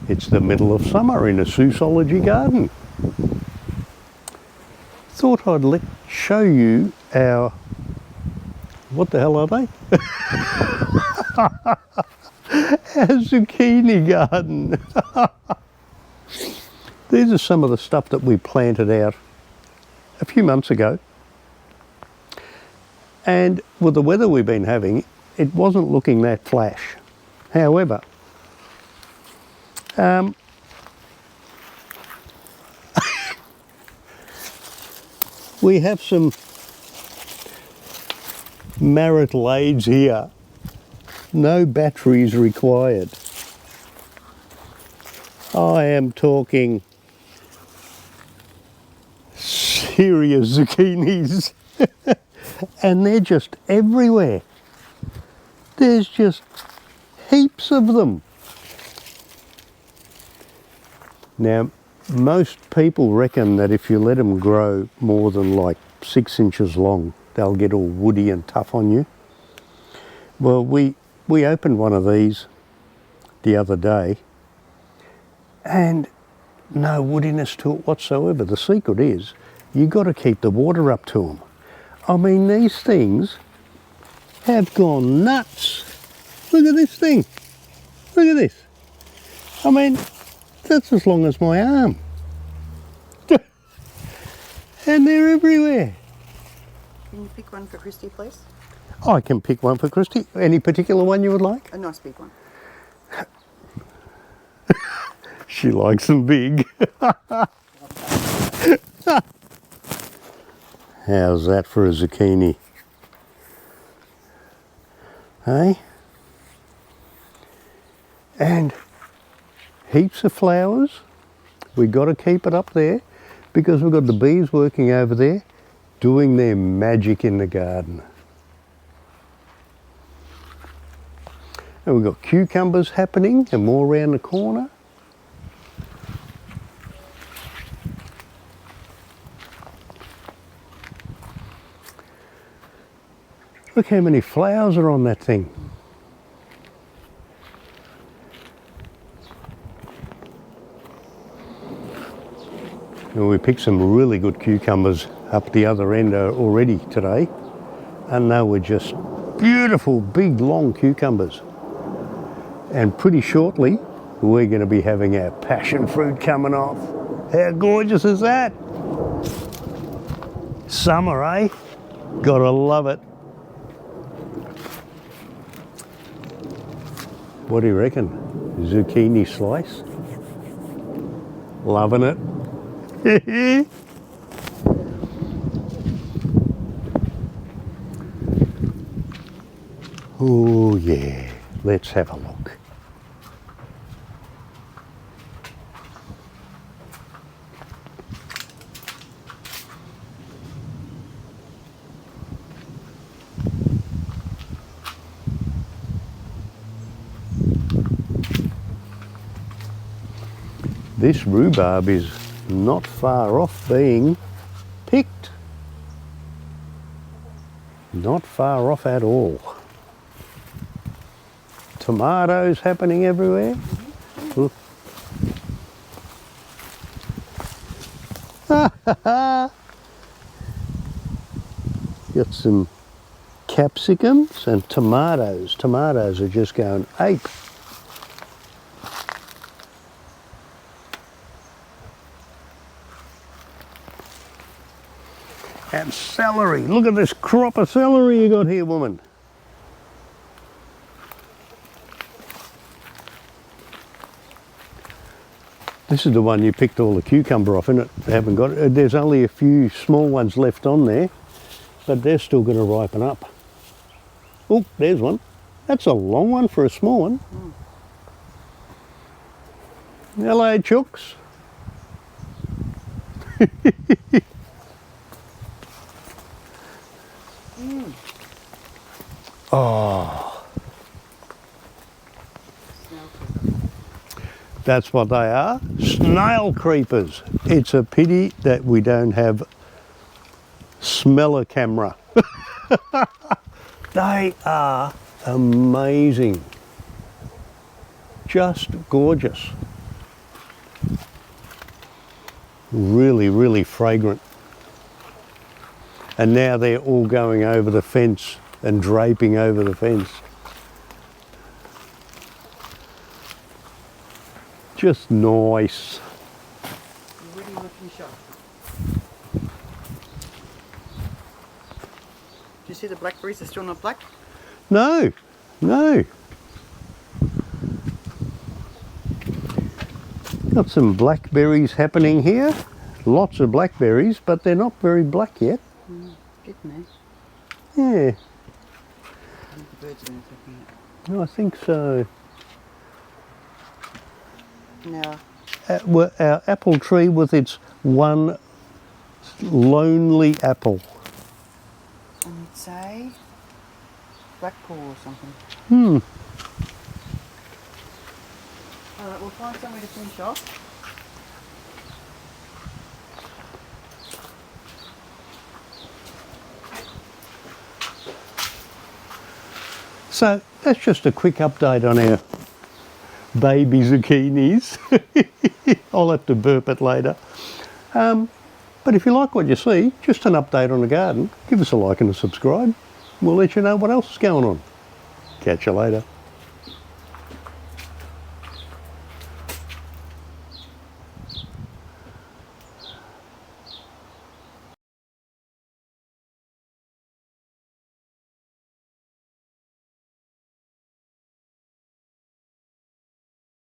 It's the middle of summer in a zoology garden. Thought I'd show you our, what the hell are they? Our zucchini garden. These are some of the stuff that we planted out a few months ago. And with the weather we've been having, it wasn't looking that flash. However, we have some marital aids here. No batteries required. I am talking serious zucchinis. And they're just everywhere. There's just heaps of them. Now, most people reckon that if you let them grow more than like 6 inches long, they'll get all woody and tough on you. Well, we opened one of these the other day and no woodiness to it whatsoever. The secret is you've got to keep the water up to them. I mean, these things have gone nuts. Look at this thing. Look at this. I mean, that's as long as my arm. And they're everywhere. Can you pick one for Christy, please? I can pick one for Christy. Any particular one you would like? A nice big one. She likes them big. How's that for a zucchini? Hey? And heaps of flowers. We've got to keep it up there because we've got the bees working over there doing their magic in the garden. And we've got cucumbers happening and more around the corner. Look how many flowers are on that thing. And we picked some really good cucumbers up the other end already today. And they were just beautiful, big, long cucumbers. And pretty shortly, we're going to be having our passion fruit coming off. How gorgeous is that? Summer, eh? Gotta love it. What do you reckon? Zucchini slice? Loving it. Oh yeah, let's have a look. This rhubarb is not far off being picked. Not far off at all. Tomatoes happening everywhere. Look. Got some capsicums and tomatoes. Tomatoes are just going ape. And celery. Look at this crop of celery you got here, woman. This is the one you picked all the cucumber off, isn't it? They haven't got it. There's only a few small ones left on there, but they're still going to ripen up. Oh, there's one. That's a long one for a small one. Hello, chooks. Oh, that's what they are, snail creepers. It's a pity that we don't have smeller camera. They are amazing, just gorgeous. Really, really fragrant. And now they're all going over the fence and draping over the fence. Just nice. Really looking shot. Do you see the blackberries are still not black? No, no. Got some blackberries happening here. Lots of blackberries, but they're not very black yet. Getting there. Yeah, I think the birds are going to looking I think so. at. Now, Well, our apple tree with its one lonely apple. and it's a blackpool or something. Alright, we'll find somewhere to finish off. So that's just a quick update on our baby zucchinis. I'll have to burp it later. But if you like what you see, just an update on the garden, give us a like and a subscribe. We'll let you know what else is going on. Catch you later.